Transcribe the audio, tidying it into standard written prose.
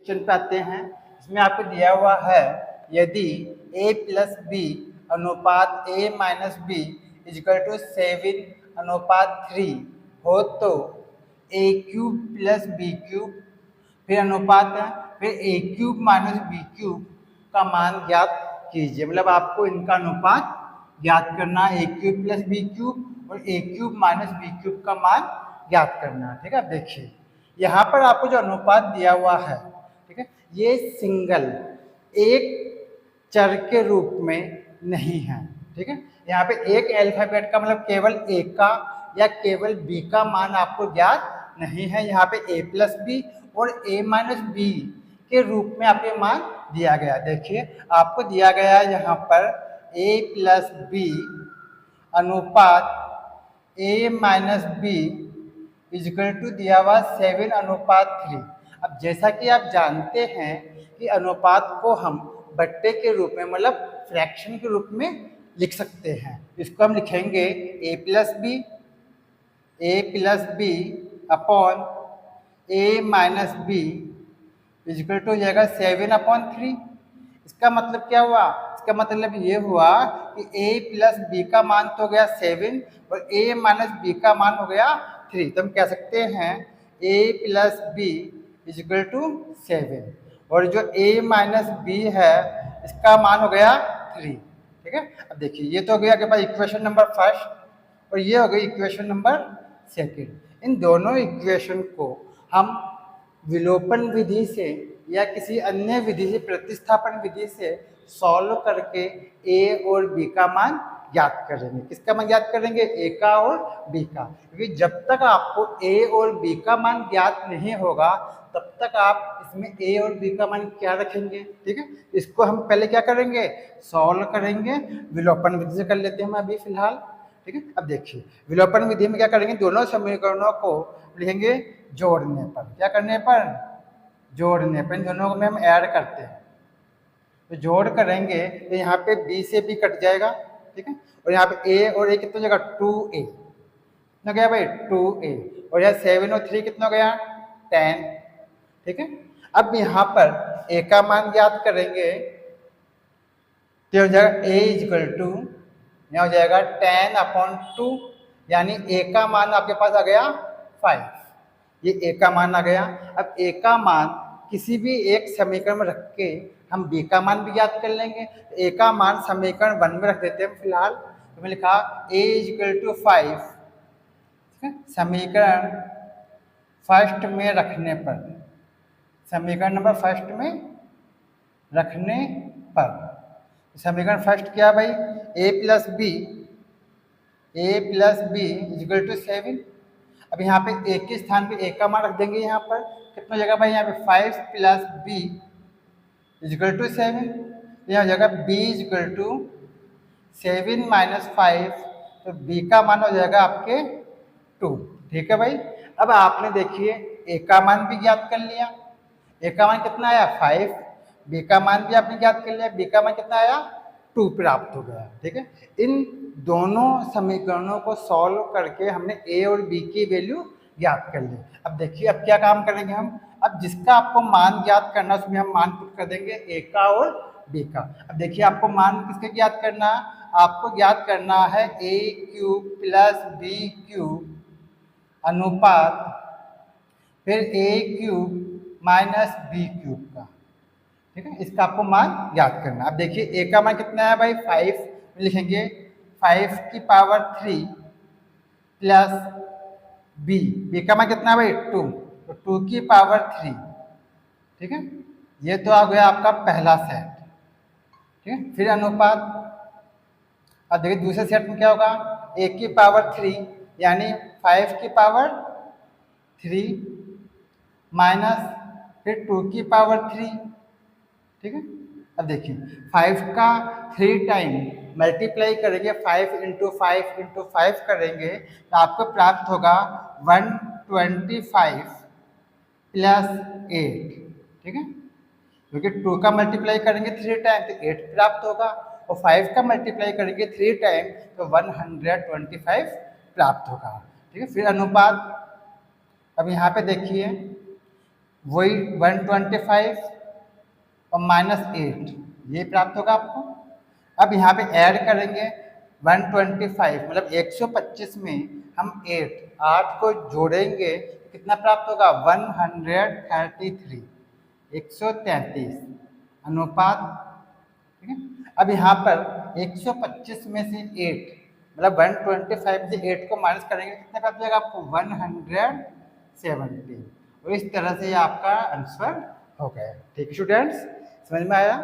Question पे आते हैं। इसमें आपको दिया हुआ है यदि a प्लस बी अनुपात a minus B is equal to 7 अनुपात 3 हो तो a cube plus B cube फिर अनुपात है फिर a cube minus B cube का मान ज्ञात कीजिए। मतलब आपको इनका अनुपात ज्ञात करना है, a cube plus B cube और a cube minus B cube का मान ज्ञात करना है। ठीक है, देखिए यहाँ पर आपको जो अनुपात दिया हुआ है, ठीक है, ये सिंगल एक चर के रूप में नहीं है। ठीक है, यहाँ पे एक अल्फाबेट का मतलब केवल ए का या केवल बी का मान आपको ज्ञात नहीं है। यहाँ पे a प्लस बी और a माइनस बी के रूप में आपको मान दिया गया। देखिए आपको दिया गया है यहाँ पर a प्लस बी अनुपात a minus B is equal to दिया हुआ 7 अनुपात 3। अब जैसा कि आप जानते हैं कि अनुपात को हम बट्टे के रूप में मतलब फ्रैक्शन के रूप में लिख सकते हैं। इसको हम लिखेंगे a plus B upon a minus B is equal to हो जाएगा 7/3। इसका मतलब क्या हुआ? इसका मतलब ये हुआ कि a प्लस बी का मान तो हो गया 7 और a माइनस बी का मान हो गया 3। तो हम कह सकते हैं a plus B is equal to 7 और जो a माइनस बी है इसका मान हो गया 3। ठीक है, अब देखिए ये तो हो गया आपके पास इक्वेशन नंबर फर्स्ट और ये हो गई इक्वेशन नंबर सेकंड। इन दोनों इक्वेशन को हम विलोपन विधि से या किसी अन्य विधि से प्रतिस्थापन विधि से सॉल्व करके a और b का मान ज्ञात करेंगे। किसका मान ज्ञात करेंगे? a का और b का। क्योंकि जब तक आपको a और b का मान ज्ञात नहीं होगा तब तक आप इसमें a और b का मान क्या रखेंगे। ठीक है, इसको हम पहले क्या करेंगे? सॉल्व करेंगे। विलोपन विधि से कर लेते हैं हम अभी फिलहाल। ठीक है, अब देखिए विलोपन विधि में क्या करेंगे? दोनों समीकरणों को लिखेंगे जोड़ने पर। क्या करने पर? जोड़ने पर। इन दोनों को में हम ऐड करते हैं तो जोड़ करेंगे तो यहाँ पे b से b कट जाएगा। ठीक है, और यहाँ पे a और a कितना हो जाएगा? 2a। कितना गया भाई? 2a। और यहाँ 7 और 3 कितना गया? 10। ठीक है, अब यहाँ पर a का मान ज्ञात करेंगे तो हो जाएगा a इजकल टू यहाँ हो जाएगा 10/2 यानी a का मान आपके पास आ गया 5। ये a का मान आ गया। अब a का मान किसी भी एक समीकरण में रख के हम b का मान भी ज्ञात कर लेंगे। a का मान समीकरण 1 में रख देते हैं फिलहाल। तो मैंने लिखा a इजकल टू 5। समीकरण फर्स्ट में रखने पर, समीकरण नंबर फर्स्ट में रखने पर समीकरण फर्स्ट क्या भाई? a plus B is equal to 7। अब यहाँ पे a के स्थान पे a का मान रख देंगे। यहाँ पर कितना जगह भाई? यहाँ पे 5 प्लस बी इजकल टू 7। यहाँ जगह b इजकल टू 7 माइनस 5 तो b का मान हो जाएगा आपके 2। ठीक है भाई, अब आपने देखिए a का मान भी ज्ञात कर लिया। a का मान कितना आया? 5। b का मान भी आपने ज्ञात कर लिया। b का मान कितना आया? 2 प्राप्त हो गया। ठीक है, इन दोनों समीकरणों को सॉल्व करके हमने a और b की वैल्यू ज्ञात कर ली। अब देखिए अब क्या काम करेंगे हम? अब जिसका आपको मान ज्ञात करना उसमें हम मान पुट कर देंगे a का और b का। अब देखिए आपको मान किसका ज्ञात करना? आपको ज्ञात करना है a cube plus b cube अनुपात फिर a cube minus b cube का। ठीक है, इसका आपको मान ज्ञात करना। अब देखिए a का मान कितना है भाई? 5। लिखेंगे 5 की पावर 3 प्लस b का मान कितना है भाई? 2। तो 2 की पावर 3। ठीक है, ये तो आ गया आपका पहला सेट। ठीक है, फिर अनुपात। अब देखिए दूसरे सेट में क्या होगा? a की पावर 3 यानी 5 की पावर 3 माइनस फिर 2 की पावर 3। ठीक है, अब देखिए 5 का 3 टाइम मल्टीप्लाई करेंगे, 5 इंटू 5 करेंगे तो आपको प्राप्त होगा 125 प्लस 8। ठीक है, क्योंकि 2 का मल्टीप्लाई करेंगे 3 टाइम तो 8 प्राप्त होगा और 5 का मल्टीप्लाई करेंगे 3 टाइम तो 125 प्राप्त होगा। ठीक है, फिर अनुपात। अब यहाँ पे देखिए वही 125 और -8 ये प्राप्त होगा आपको। अब यहाँ पे ऐड करेंगे 125 मतलब 125 में हम 8 को जोड़ेंगे कितना प्राप्त होगा 133 133 अनुपात। ठीक है। अब यहाँ पर 125 में से 8 मतलब 125 से 8 को माइनस करेंगे कितना प्राप्त हो जाएगा आपको 170। और इस तरह से आपका आंसर हो गया। ठीक है स्टूडेंट्स, समझ में आया।